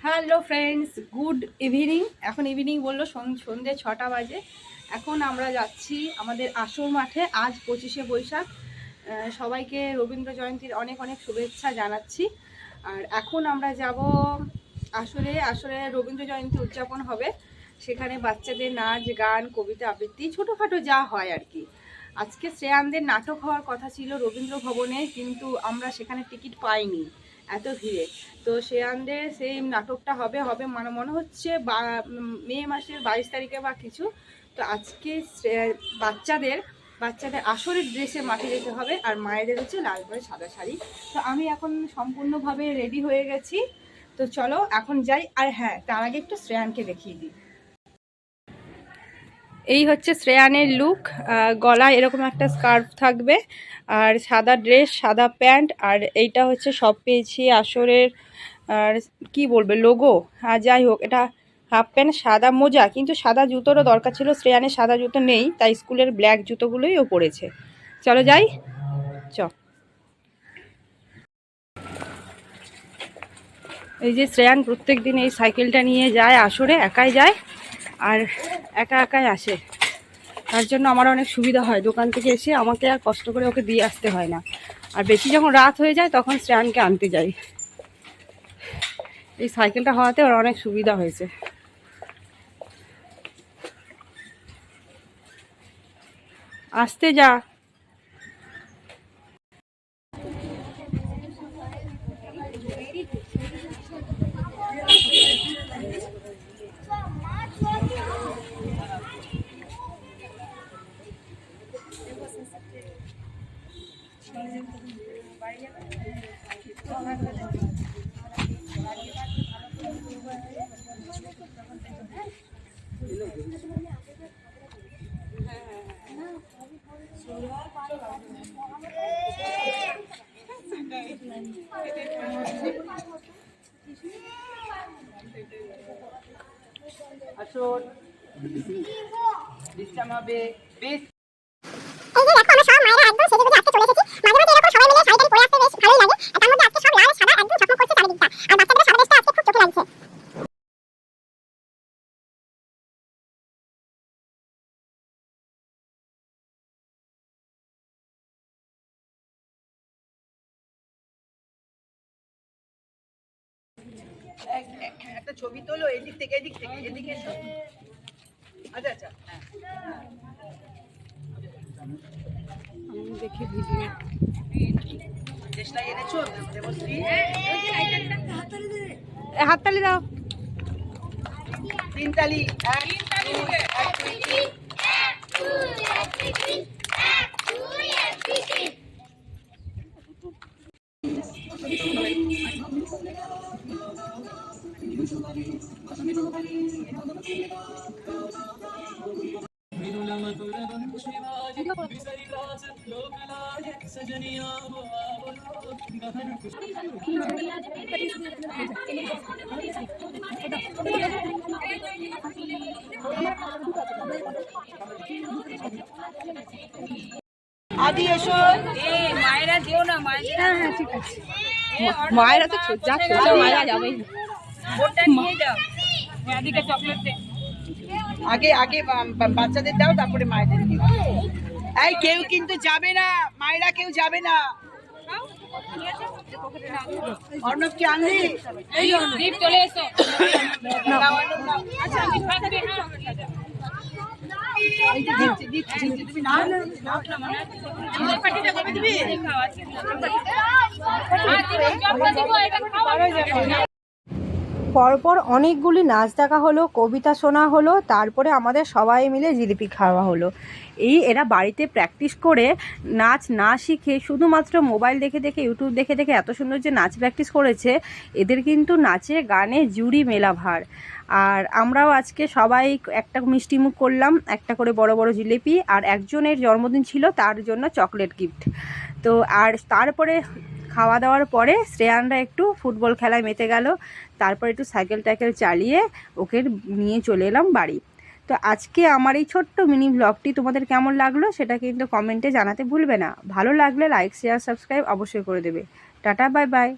Hello friends, good evening. এখন evening বললো, সন্ধ্যে 6টা বাজে। এখন আমরা যাচ্ছি আমাদের আসর মাঠে। আজ 25শে বৈশাখ। সবাইকে রবীন্দ্র জয়ন্তীর অনেক অনেক শুভেচ্ছা জানাচ্ছি। আর এখন আমরা যাব আসরে রবীন্দ্র জয়ন্তী উদযাপন হবে। সেখানে বাচ্চাদের নাচ, গান, কবিতা আবৃত্তি, ছোটোখাটো যা হয় আর কি। আজকে শ্রেয়ানদের নাটক হওয়ার কথা ছিল রবীন্দ্র ভবনে, কিন্তু আমরা সেখানে টিকিট পাইনি, এত ভিড়ে। তো শ্রেয়ানদের সেই নাটকটা হবে মানে মনে হচ্ছে মে মাসের 22 তারিখে বা কিছু। তো আজকে বাচ্চাদের আসরের ড্রেসে মাঠে যেতে হবে, আর মায়েদের হচ্ছে লাল করে সাদা শাড়ি। তো আমি এখন সম্পূর্ণভাবে রেডি হয়ে গেছি। তো চলো এখন যাই। আর হ্যাঁ, তার আগে একটু শ্রেয়ানকে দেখিয়ে দিই। এই হচ্ছে শ্রেয়ানের লুক। গলায় এরকম একটা স্কার্ফ থাকবে, আর সাদা ড্রেস, সাদা প্যান্ট, আর এইটা হচ্ছে সব পেয়েছি আসরের। আর কি বলবে, লোগো। আর যাই হোক, এটা হাফ প্যান্ট, সাদা মোজা, কিন্তু সাদা জুতোরও দরকার ছিল। শ্রেয়ানের সাদা জুতো নেই, তাই স্কুলের ব্ল্যাক জুতোগুলোই ও পরেছে। চলো যাই, চ। এই যে শ্রেয়ান প্রত্যেক দিন এই সাইকেলটা নিয়ে যায় আসরে, একাই যায় আর একাই আসে। তার জন্য আমার অনেক সুবিধা হয়, দোকান থেকে এসে আমাকে আর কষ্ট করে ওকে দিয়ে আসতে হয় না। আর বেশি যখন রাত হয়ে যায় তখন শ্রেয়ানকে আনতে যাই। এই সাইকেলটা হওয়াতে ওর অনেক সুবিধা হয়েছে। আসতে যা। আসুন, ডিস্টার্ব হবে বেশ। এই যে দেখো, আমরা সব মায়েরা একদম সেজে গুজে আজকে চলে এসেছি। মাঝে মাঝে এরকম সবাই মিলে শাড়ি পরে আসতে বেশ ভালোই লাগে। আর তার মধ্যে আজকে সব লাল সাদা একদম চকমক করছে চারিদিকটা। আর বাচ্চাদের সাদা ড্রেসটা আজকে খুব চোখে লাগছে। একটা ছবি তোলো, এদিক থেকে এদিকে এসো। আচ্ছা আচ্ছা, আমি দেখি ভিডিও। দেশলাই এনেছো দেবশ্রী? হাততালি দাও। তিনতালি। আদি এসো। মায়েরা যেও না, মায়েরা। হ্যাঁ ঠিক আছে, মায়েরা তো যা ছোট মায়েরা যাবেই। ওটা নিয়ে যাও, আদিকে চকলেট দে। আগে বাচ্চাদের দাও, তারপরে মায়েদের দিও। এই কেউ কিন্তু যাবে না, মায়েরা কেউ যাবে না। অর্ণবকে আনলি? এই দীপ চলে এসো। আচ্ছা তুমি না দিবি। পরপর অনেকগুলি নাচ দেখা হলো, কবিতা শোনা হলো, তারপরে আমাদের সবাই মিলে জিলিপি খাওয়া হলো। এরা বাড়িতে প্র্যাকটিস করে নাচ না শিখে শুধুমাত্র মোবাইল দেখে দেখে, ইউটিউব দেখে দেখে এত সুন্দর যে নাচ প্র্যাকটিস করেছে, এদের কিন্তু নাচে গানে জুড়ি মেলা ভার। আর আমরাও আজকে সবাই একটা মিষ্টিমুখ করলাম, একটা করে বড় বড় জিলিপি, আর একজনের জন্মদিন ছিল তার জন্য চকলেট গিফট। তো আর তারপরে খাওয়া দাওয়ার পরে শ্রেয়ানরা একটু ফুটবল খেলায় মেতে গেল। তারপর একটু সাইকেল চালিয়ে ওকে নিয়ে চলে এলাম বাড়ি। তো আজকে আমার এই ছোট্ট মিনি ব্লগটি তোমাদের কেমন লাগলো সেটা কিন্তু কমেন্টে জানাতে ভুলবে না। ভালো লাগলে লাইক, শেয়ার, সাবস্ক্রাইব অবশ্যই করে দেবে। Tata, bye bye.